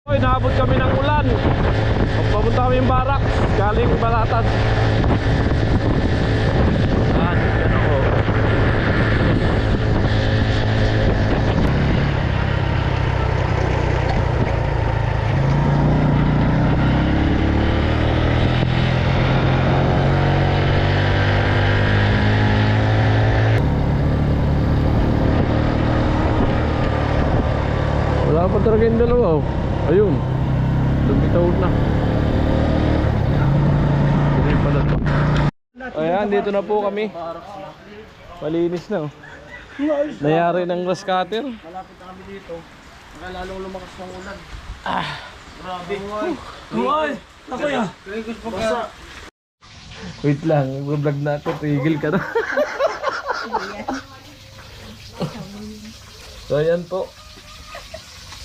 Hoy, naabot kami ng ulan. Papunta kami yung barak, galing Balatan. Yan ako. Wala pa talaga yung dalawa. Ayun, lumitaw na. Ayan, dito na po kami. Malinis na. Nayari ng grass cutter. Malapit na kami dito. Baka lalong lumakas ng ulan. Grabe. Uy! Ako yan. Basa. Wait lang, mag-vlog na ako. Tigil ka na. So ayan po.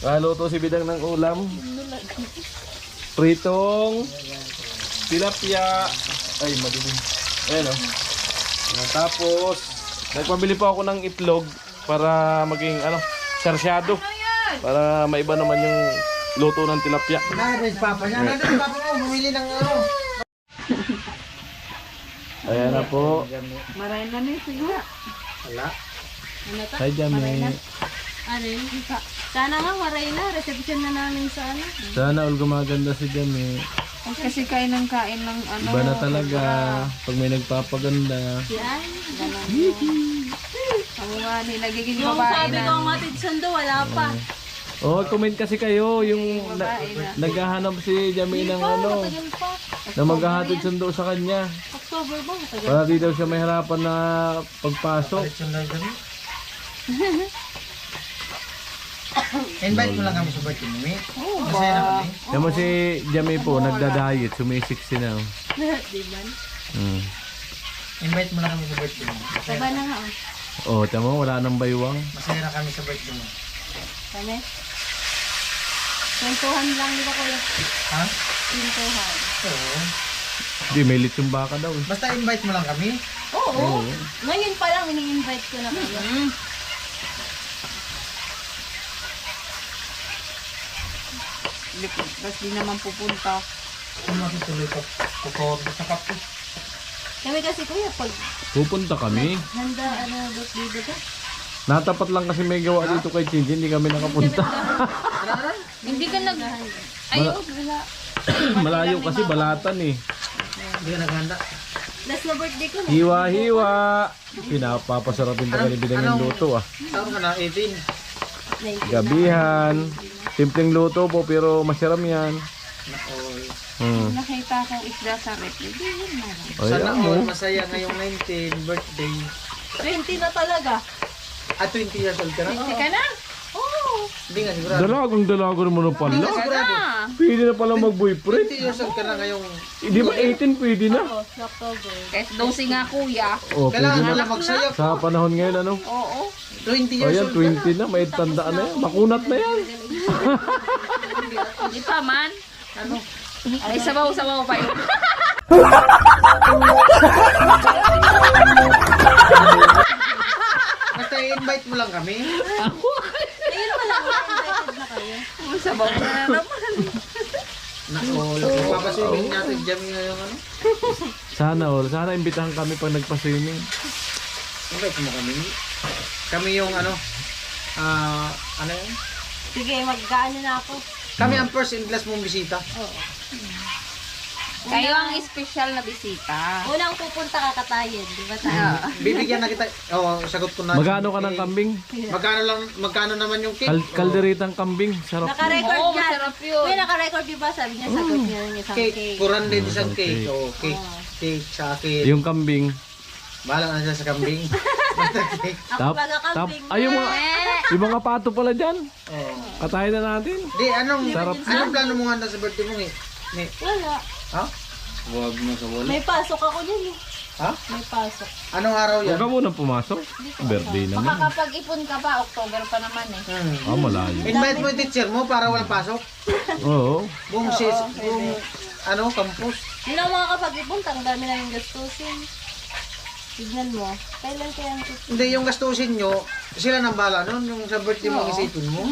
Kaluto si Bidang ng ulam. Pritong tilapia. Ay, madilim. Ayan o. Tapos, nagpabili po ako ng itlog para maging sarsyado. Para maiba naman yung luto ng tilapia. Nandun papa niya. Nandun papa mo. Bumili ng Ayan na po. Maray na ni siguro. Wala. Hi, Jami. Ano yun? Sana nga maray na. Reception na namin sa ano. Sana all gumaganda si Jami. Kasi kain ng ano. Iba na talaga pag may nagpapaganda. Yan. Ako nga nilagiging babae na. Yung sabi ko matid sundo, wala pa. Oh, comment kasi kayo yung naghahanap si Jami ng Matagal pa. na maghahatid sundo sa kanya. October ba? Matagal. Para di daw siya may harapan na pagpasok. Invite mo lang kami sa birthday mo, eh. Oo Masaya na ba? kami. Kaya mo si Jami po, nagda-diet, sumisiksik na. Diba? Invite mo lang kami sa birthday mo. Saba na nga. Oh, tama, wala nang baywang. Masaya na kami sa birthday mo. Kami? Kwentuhan lang, di ba kuya? Ha? Kwentuhan. Oo. Di, may litsong baka daw. Basta invite mo lang kami. Oo. Ngayon pa lang, ini-invite ko na kayo. Tapos di naman pupunta. Kung makituloy ka, kukawag sa kape. Kami kasi kuya, pag Pupunta kami. handa, dito ka. Natapat lang kasi may gawa dito kay Chinji, hindi kami nakapunta. Hindi ka nag... Ayun, wala. Malayo kasi Balatan eh. Hindi ka naghanda. Last na birthday ko na. Hiwa-hiwa. Pinapapasarapin pa kami Bidang yung luto ah. Tawag ka na, 18. Gabihan. Simpleng luto po pero masarap yan. Nakoy. Nakita ko isda sa rep. Hindi yun na lang. Ay, Sana mo. all masaya ngayong 19 birthday. 20 na talaga. 20 years old ka na? 20 ka na? Oo. Hindi nga sigurado. Dalagang naman Hindi pala. nga sigurado. Pwede na pala mag-boyfriend. 20 years old ka na ngayong... Hindi ba 18 pwede na? Oo, sa October. Kahit 12 nga kuya. Oh, pwede Kailangan mo na. lang magsayap. Sa panahon ngayon ano? Oo. 20 years Ayan, old ka na. 20 na. May tandaan na yan. Makunat na yan. Hindi pa man. Ano? Ay, sabaw-sabaw pa yun. Basta i-invite mo lang kami. Ayun pa lang. Invited na kayo. Sabaw na naman. Nakol. Papaswimming natin dyan ngayong ano. Sana imbitahan kami pag nagpa-swimming. Invite mo kami. Kami yung ano. Ano yun? Sige, magkaano na ako. Kami ang first in class mong bisita. Oo. Kayo ang espesyal na bisita. Unang pupunta kakatayin, di ba tayo? Bibigyan na kita. Sagot ko na. Magkano ka ng kambing? Magkano naman yung cake? Kalderitang kambing. Sarap. Naka-record Oo, yan. masarap yun. Uy, naka-record di ba? Sabi niya, sagot niya yung isang Cake. cake. Kuran din isang cake. cake. Oo, cake. Cake sa akin. Yung kambing. Bahala na siya sa kambing. Basta cake. Ako pagkakambing. Ay, yung mga pato pala dyan. Oo. Katayin na natin. Di, anong plano mo nga sa birthday mo eh? Wala. Ha? Huwag mo sa wala. May pasok ako niyan eh. Ha? May pasok. Anong araw yan? Huwag ka muna pumasok. Birthday naman. Makakapag-ipon ka pa, October pa naman eh. Malayo. Invite mo yung teacher mo para walang pasok. Oo. Buong campus. Hindi na ako makakapag-ipon, tanggal mo na yung gastusin. Tignan mo. Kailan kaya ang Hindi, yung gastusin nyo, sila nang bala nun. Yung sa birthday mo, isipin mo.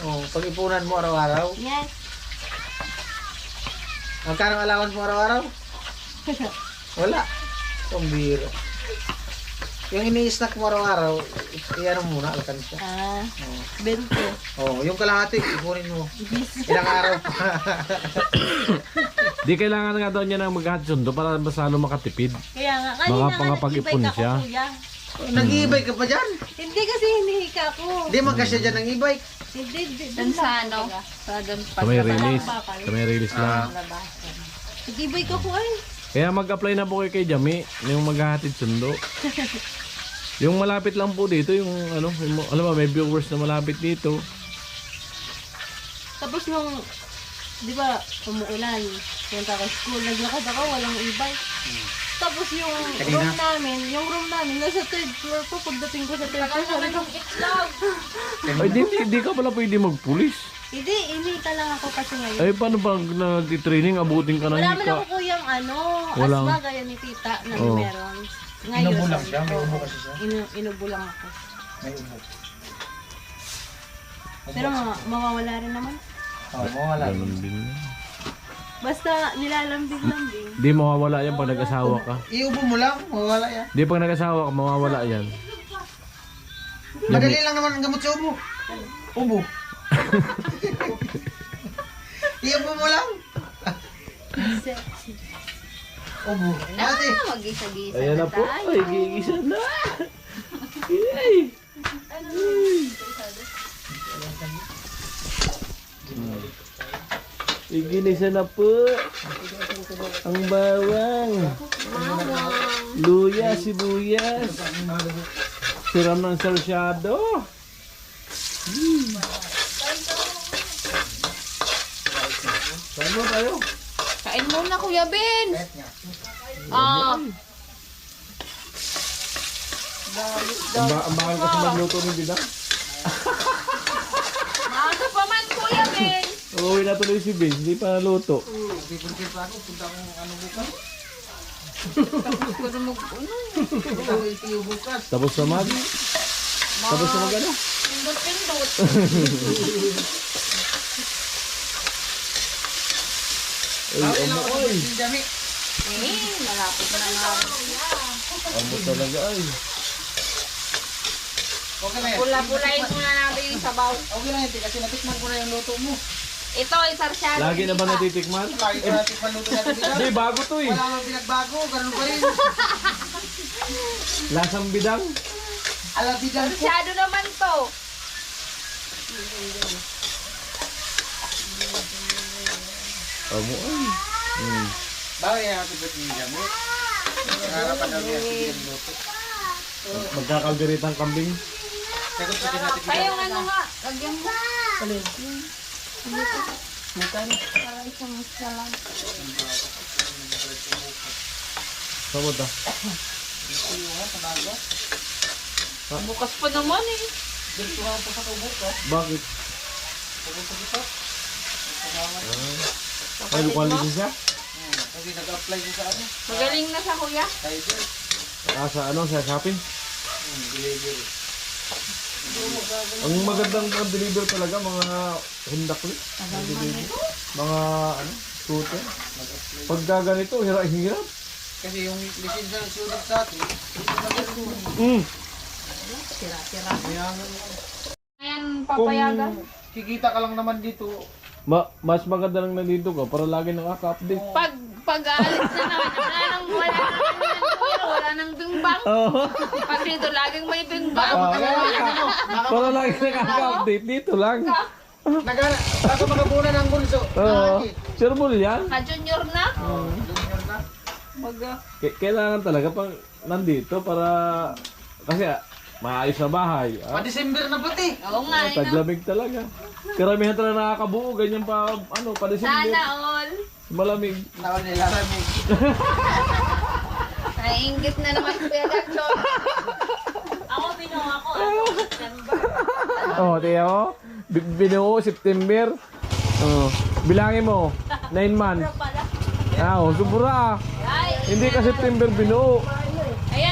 Oh, pag-ipunan mo araw-araw. Yes. Magkano allowance mo araw-araw? Wala. Pambira. Yung ini-snack mo araw-araw, i-ano muna, alkansya. Ah, 20. Oh, yung kalahati, ipunin mo. Ilang araw pa. Di kailangan nga daw niya ng maghatsundo para mas lalo makatipid. Kaya nga, Baka kanina pangapag-ipon nag-e-bike ako, siya. kuya. Nag-i-bike ka pa dyan? Hindi kasi hinihika ko. Hindi magkasya dyan ng e-bike. Hindi, Dun sa ano? Sa dun Sa may release. bakal. Sa may release lang. Nag-e-bike ako ay. Kaya mag-apply na po kayo kay Jami, yung maghahatid sundo. Yung malapit lang po dito, yung ano, yung, alam mo, may viewers na malapit dito. Tapos nung, di ba, umuulan, punta ko school, naglakad ako, walang e-bike. Tapos yung room namin, nasa third floor po, pagdating ko sa third floor, sabi ko, Ay, di ka pala pwede magpulis. hindi, inita lang ako kasi ngayon. Ay, paano pag nag-training, abutin ka ng Wala man hika? ako kuyang ano, Walang- asma gaya ni tita na Oh. meron. Ngayon, Inubo lang sabi siya, may ko, ubo kasi siya. Inubo lang ako. May ubo. Pero mawawala rin naman. Oh, mawala. Ganun din. Basta nilalambing-lambing. Di mawawala yan pag nag-asawa ka. Iubo mo lang, mawala yan. Di pag nag-asawa ka, mawawala yan. Madali lang naman ang gamot sa ubo. Ubo. Iubo mo lang. Sexy. Ubo. Ate. Mag-isa-gisa Ayan na po. tayo. Ay, gigisa na. Yay! Iginisa na po. Ang bawang. Luya, sibuyas. Siram ng sarsyado. Saan mo tayo? Kain muna, Kuya Ben. Ah, Ang bakal kasi magluto ni Bidang. maaga pa man, Kuya Ben. Uuwi na tuloy si Vince, hindi pa naluto. Pipun-pipun pa ako, punta akong ano bukas. Puro mag-ano. Itiyo bukas. Tapos na mag... Tapos na mag ano? Pindot-pindot. Ay, amo ay. Dami. Malapit na nga. Amo talaga ay. Okay na yan. Pula-pulayin muna natin yung sabaw. Okay na yan, kasi natikman ko na yung luto mo. Ito, isarsyado. Lagi na ba natitikman? Lagi ko natikman luto natin dito. Hindi, bago to eh. Wala nang pinagbago, ganun pa rin. Lasang Bidang. Alabigan ko. Sarsyado naman to. Amo ay. Bawi na natin ba't yung dami? Harapan daw niya sige yung luto. Magkakalderitang kambing. Sagot pa din natin Kaya yung ano nga, lagyan mo. Alin? Para isang isa lang. Saan ta? Bukas pa naman eh. Bakit? Ay, lukwali siya? Kasi nag-apply ko sa ano. Magaling na siya, Kuya. Tiger. Ah, sa ano? Sa shopping? Delivery. Ang magandang deliver talaga, mga hindakli. Mga ano? Scooter. Pagka ganito, hirap. Kasi yung lisensya ng sulit sa atin, Tira-tira. Ayan, papayagan. kikita ka lang naman dito. Mas maganda lang nandito ka para lagi nakaka-update. Pag aalis na naman, wala nang bimbang. Oo. Pag dito, laging may bimbang. Para lagi nakaka-update dito lang. Baka magabunan ng bunso. Oo. Sure mo yan? Ka-junior na. Junior na. Kailangan talaga pang nandito para kasi maayos na bahay. Pa-December na pati. Oo nga, eh, no? Taglamig talaga. Karamihan talaga nakakabuo ganyan pa ano pa December. Sana all. Malamig. Naon nila lamig. Naiingit na naman si Kuya Jackson. Ako, binuha ko. September. Oh, tiyo. Binuo September. Oh, bilangin mo 9 months. Pala. Ah, oh, subura. Ay, Hindi ka September binuo. ayan.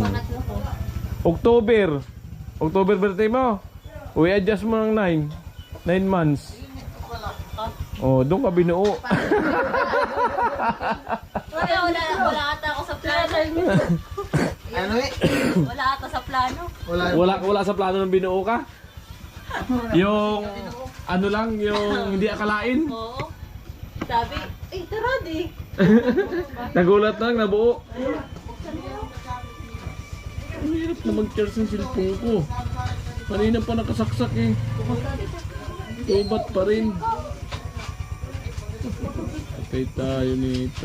Pangatlo ko. October birthday mo. Uy, adjust mo ng 9 months. Oh, doon ka binuo. Wala ata ako sa plano. Ano eh? Wala ata sa plano. Wala sa plano ng binuo ka? Yung ano lang, yung hindi akalain. Oo. Sabi, tara di. Nagulat na lang, nabuo. Ang hirap na mag-charge ng cellphone ko. Kanina pa nakasaksak eh. Tubat pa rin. Patay tayo nito.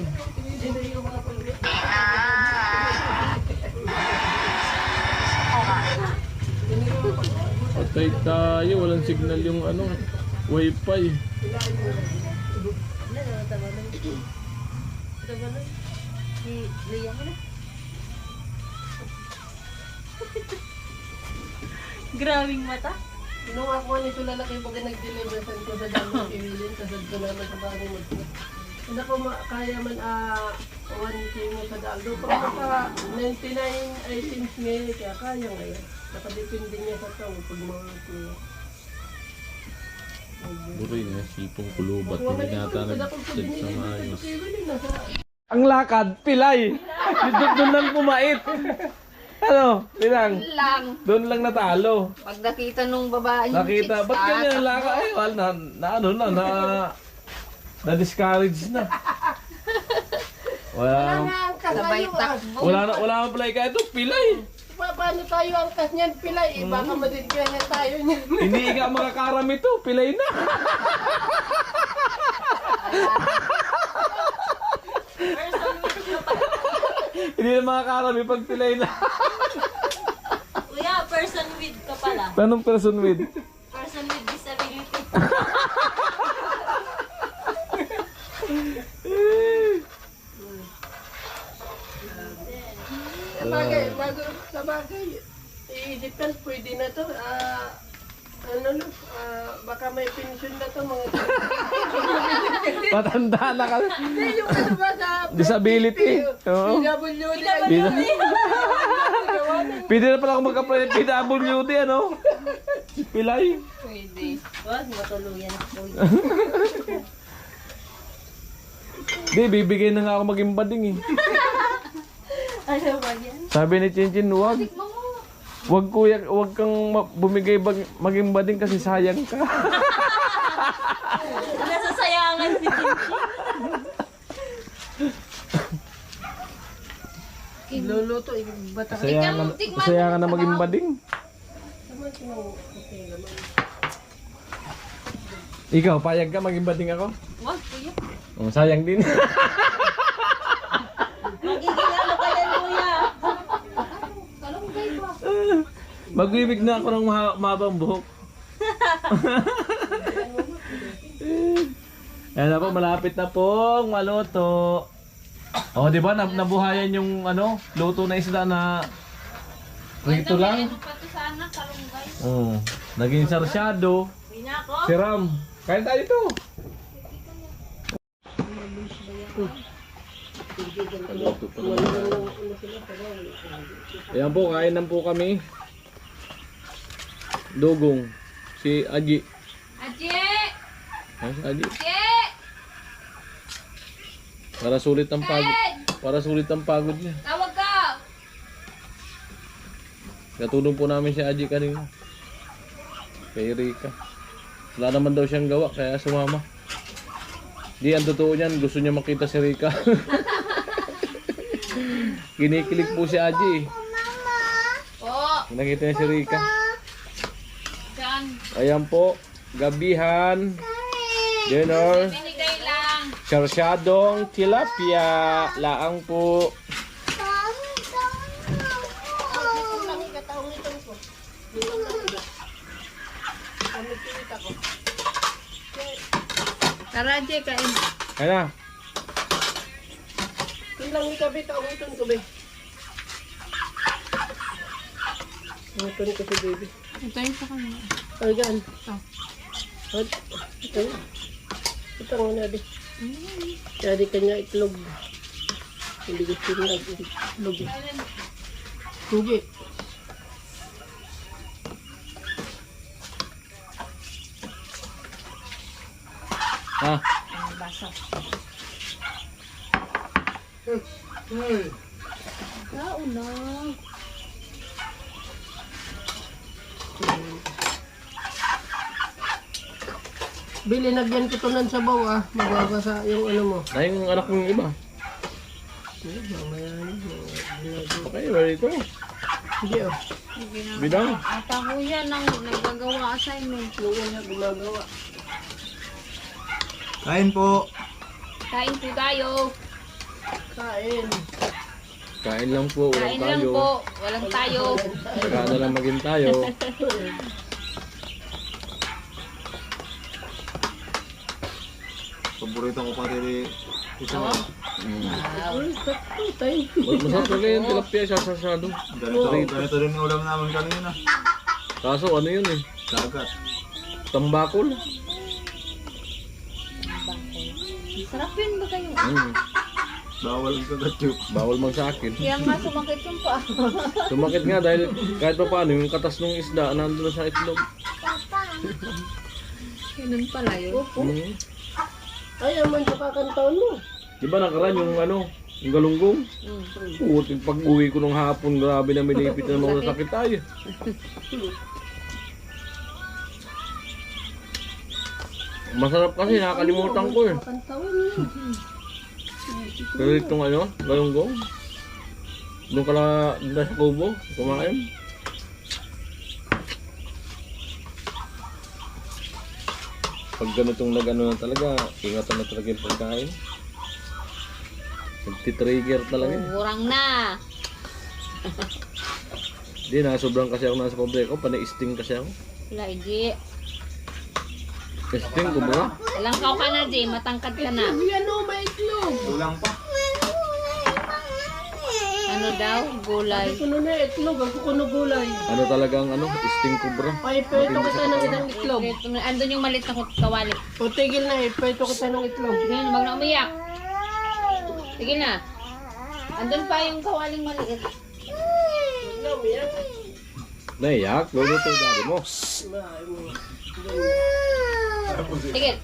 Patay tayo, walang signal yung ano, wifi. Grabing mata. Nung ako nito lalaki pag nag-deliver ko sa dami iwilin, kasad ko naman sa bagay mo. Hindi ko kaya man 1K mo sa daldo. Pag maka 99 items ngayon, kaya kaya ngayon. Nakadepende niya sa tao pag mga kuya. Buray na, sipong kulubat. Hindi nata nag-check sa maayos. Iwilin na sa... Ang lakad, pilay! Doon lang pumait. Ano? Bilang? Doon lang natalo. Pag nakita nung babae Nakita, ba't ganyan ang lakad? Ay, wala na discourage na. Wala sabay takbo. wala na pala ikaw ito, pilay. Paano tayo angkas niyan, pilay? Baka madidgayan tayo niyan. Hindi ikaw makakarami ito, pilay na. Hindi na makakarami pag pilay na. Kuya, person with ka pala. Anong person with? Person with disability. Sa bagay, i-depend, pwede na to. Baka may pension na to mga Matanda na ka. yung ano ba sa Disability. Oo. PWD. Pwede na pala ako mag-apply ng PWD, ano? Pilay. Wag matuluyan ako. Di, bibigay na nga ako maging bading eh. Ano ba yan? Sabi ni Chinchin, wag. Wag kuya, wag kang bumigay maging bading kasi sayang ka. Nasasayangan si Kinchi. Luluto, bata ka. Sayangan na maging bading. Ikaw, payag ka maging bading ako? Wag kuya. Oh, sayang din. Magiging ano ka yan kuya? Mag-ibig na ako ng mahabang buhok. Ayan na po, malapit na pong maluto. O, di ba, nabuhayan yung ano, luto na isda na rito lang. Ano pa to sana, kalunggay. Oo, naging sarsyado. Pina ako. Si Ram, kain tayo dito. Ayan po, kain lang po kami. Dugong. Si Aji. Aje! Ha, si Aji. Aje! Para sulit ang pagod. Para sulit ang pagod niya. Tawag ka! Katulong po namin si Aji kanina. Kay Rika. Wala naman daw siyang gawa, kaya sumama. Di, ang totoo niyan, gusto niya makita si Rika. Kinikilig po si Aji. Po! Nakita niya si Rika. Saan? Ayan po, gabihan, dinner, Binigay lang. sarsyadong tilapia, laang po. Tara, Aje, kain. Ayan na. Ilang ikabi, kaungitan ko ba? Kaungitan ko si baby. Ito yung sa kanya. Ayan. Ah. Ito. Ito nga na di. Jadi kanya itlog. Hindi gusto nila itlog. Hindi. Ha? Ang baso. Kao na. Bili, nagyan ko to ng sabaw ah. Magbabasa yung ano mo. Ay, yung anak ng iba. Okay, ready to. Hindi oh. Bidang. Ata ko yan ang naggagawa assignment. Yung una ginagawa. Kain po. Kain po tayo. Kain. Kain lang po, walang Kain lang tayo. po. Walang tayo. Saka na lang maging tayo. Paborito ko pati ito. Uy, sakto. Thank you. Masarap talaga yung tilapia, sasasado. Ganito rin yung ulam namin kanina. Kaso ano yun eh, Dagat. tambakol. Sarap yun ba kayong... Bawal ang kagat yun. Bawal mang sa akin. Kaya nga sumakit yung pa. Sumakit nga dahil kahit pa paano, yung katas ng isda, nandun na sa itlog. Ganun pala yun. Mm. Ay, aman sa kakantaon mo. Di ba nakaraan yung ano, yung galunggong? Puti, pag uwi ko nung hapon, grabe na milipit na mga sakit tayo. Masarap kasi, nakakalimutan ko eh. Kakantaon mo. Pero itong ano, galunggong. Doon ka na sa kubo, kumain. Pag ganitong nag-ano na talaga, ingatan na talaga yung pagkain. Nagtitrigger talaga. Kurang na. Hindi na, sobrang kasi ako nasa pobre ko, panay-sting kasi ako. Lagi. Sting ko ba? Ilang kao ka na, Jay. Matangkad ka na. Yan o, may itlog. Kulang pa. Ano daw? Gulay. Kuno na itlog. Ang kukuno gulay. Ano talagang ano, sting cobra. Ay, peto kita ng isang itlog. Andun yung malit na kawali. O, tigil na eh. Peto kita ng itlog. Sige na, wag na umiyak. Sige na. Andun pa yung kawaling maliit. Naiyak, luluto yung daddy mo. Sige.